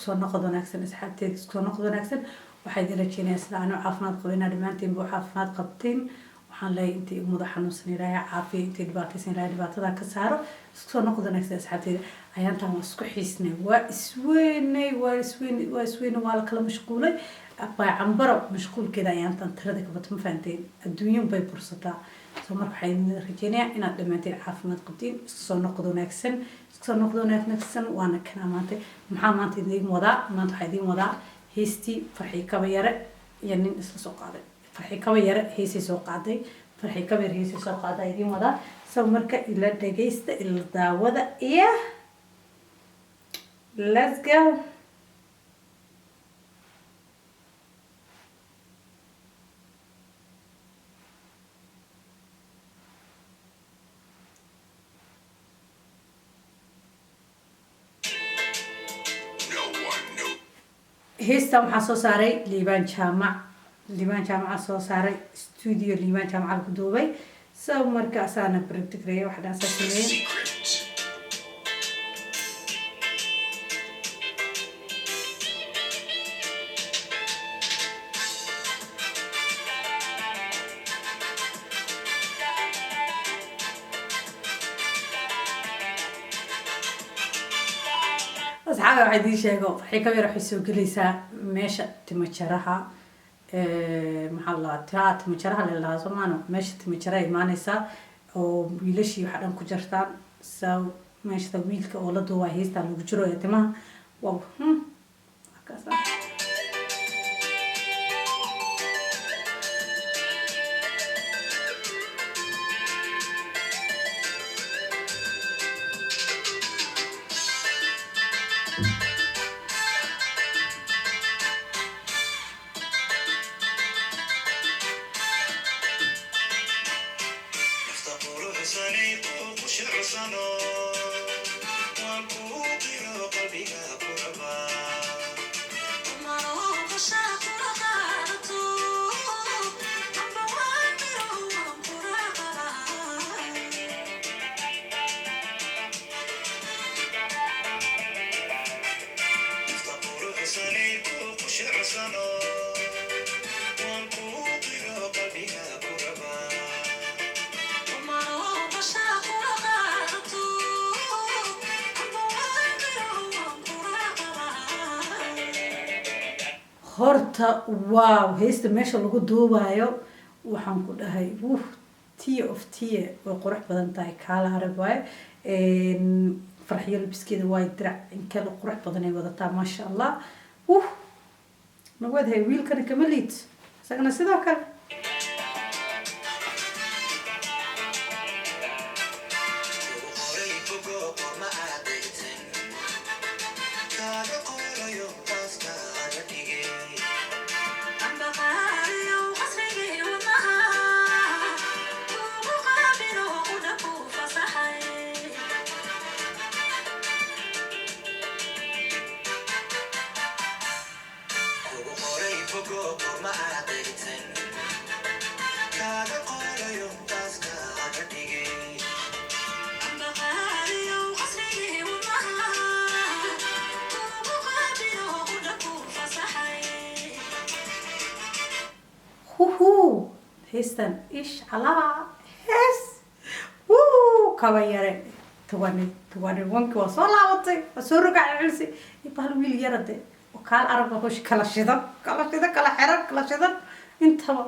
soo noqod wanaagsan asxaabteeda isku soo noqod wanaagsan waxay dirajinayaan sida aan caafimaad qabina dhamaantiin buu caafimaad qabtiin waxaan leeyahay intii madax xanuunsan ilaahay caafiyo intii dhibaataysan ilaahay dhibaatada ka saaro isku soo noqod wanaagsan asxaabteeda ayaantan waa isku xiisnay waa isweynay waa la kala mashquulay abay cambaro mashquulkeeda ayaantan tirada ka bato ma fahanteen adduunyo bay bursataa soo marka waxay rajeynayaa inaad dhamaanteen caafimaad qabtiin isku soo noqod wanaagsan waana kana maanta maxaa maanta idin wadaa maanta waxaa idin wadaa heestii farxi kaba yare iyo nin isla soo qaaday farxi kaba yare heesay soo qaaday farxi kaba yare heesay soo qaaday idin wadaa soo marka ila dhageysta ila daawada iyo let's go heestan waxaa soo saaray liibaan jaamaca soo saaray studio liibaan jaamaca lagu duubay soo marka asaana barigtigraya wax dhan saa sameeyay asxaabta waxay idin sheego waxay ka yar xisoo gelaysaa meesha timajaraha maxaa la taa timajaraha la Soomaano meesha timajaraha imaanaysaa oo wiilashii waxa dhan ku jirtaan soo meesha wiilka oo la duubay heestan lagu jiro ee timaha wow akasa horta wow heesta meesha lagu duubayo waxaan ku dhahay tea of tea oo qurux badan tahay kala arag waay farxiyo labiskeeda way dirac in kala qurux badan ay wadataa ma sha Allah nabad hay wiilkan kamaliit sagna sidoo kale heestan ish ala hees kaba yare tawani wanki waa soo laabatay waa soo rogac celsi ibal wiil yarade oo kaal arag oo kala shidan kala xiran kala shidan intaba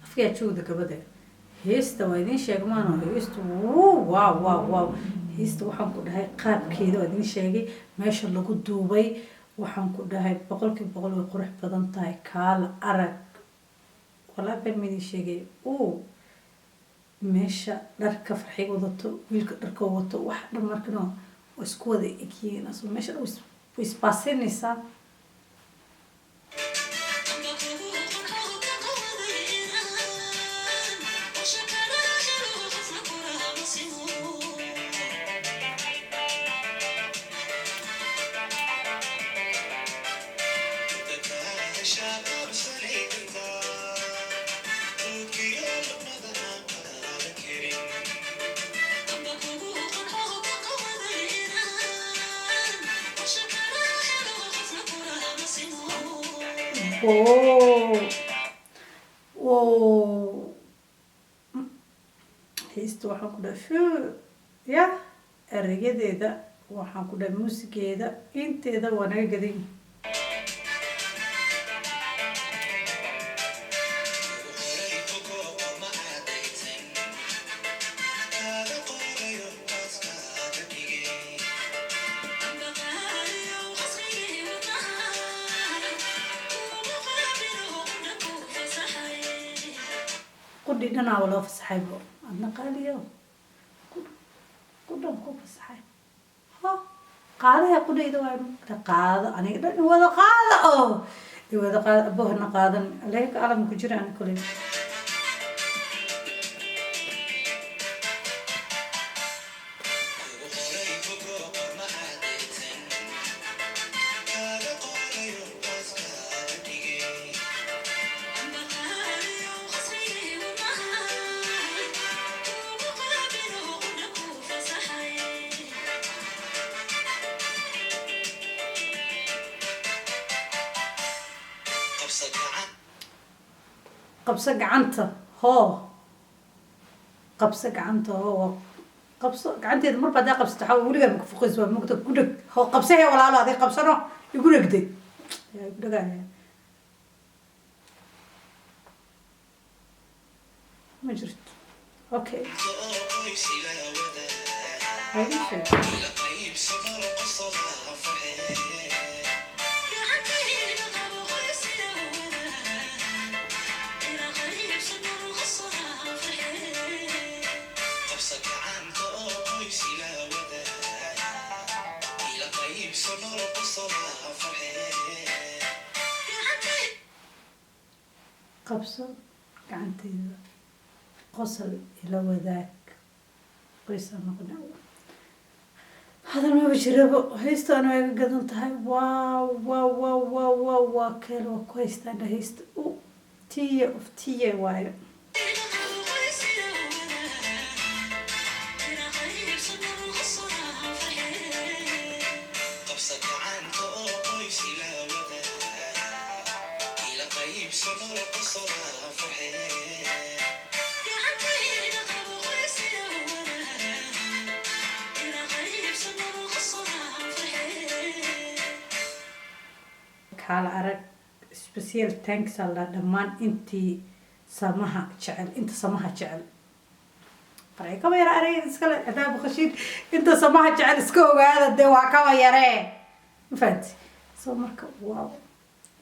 afkiyaa joogda gabadha heesta waa idin sheegmaano heesta wow heesta waxaan ku dhahay qaabkeeda waa idin sheegay meesha lagu duubay waxaan ku dhahay 100% way qurux badan tahay kaala arag walaa been midin sheegay meesha dharka farxiga wadato wiilka dharka wato wax dhan markano isku wada egyihiin asoo meesha way isbaasinaysaa heesta waxaan ku dhahay ya erayadeeda waxaan ku dhahay muusigeeda inteeda waa naga gadan قدي أنا ولا فسحي بو أنا قال يوم قدام كوب فسحي ها قال يا قدي إذا وين قاعد أنا إذا ولا قاعد إذا قاعد أبوه أنا قاعد ليك على مكجرة أنا كله قبسة قعنته هو قبسة قعنته هو قبسة قعنتي إذا مر بعدها قبسة تحول ولقى مكفوق يسوى مكتب كودك هو قبسة هي ولا لا هذه قبسة نو يقول لك دي يقول لك ما جرت أوكي هاي شيء قبصة قعنتي قصل إلى وذاك قيسا نقنع هذا ما بجربه هيست أنا قدرت هاي واو كل وكويس أنا هيست تيه وايد حال أرك سبيسيال تانكس على دمان أنتي سماها جعل أنت سماها جعل فرأي كم يرى أري إسكال أنا بخشين أنت سماها جعل إسكو هذا الدواء كم يرى فهمت سو مركب واو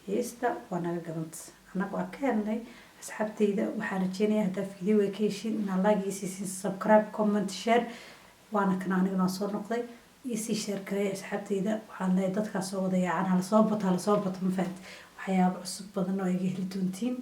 هيستا وأنا قمت أنا بأكلني أصحابتي إذا وحارجيني هدف فيديو ويكيشين إن الله يسيسين سبسكرايب كومنت شير وأنا كنا نصور نقضي يسي شير كري أصحابتي إذا وحنا يدتك سو ضيعان على صوبة ما فهمت وحياة عصب بدنا ويجي لدونتين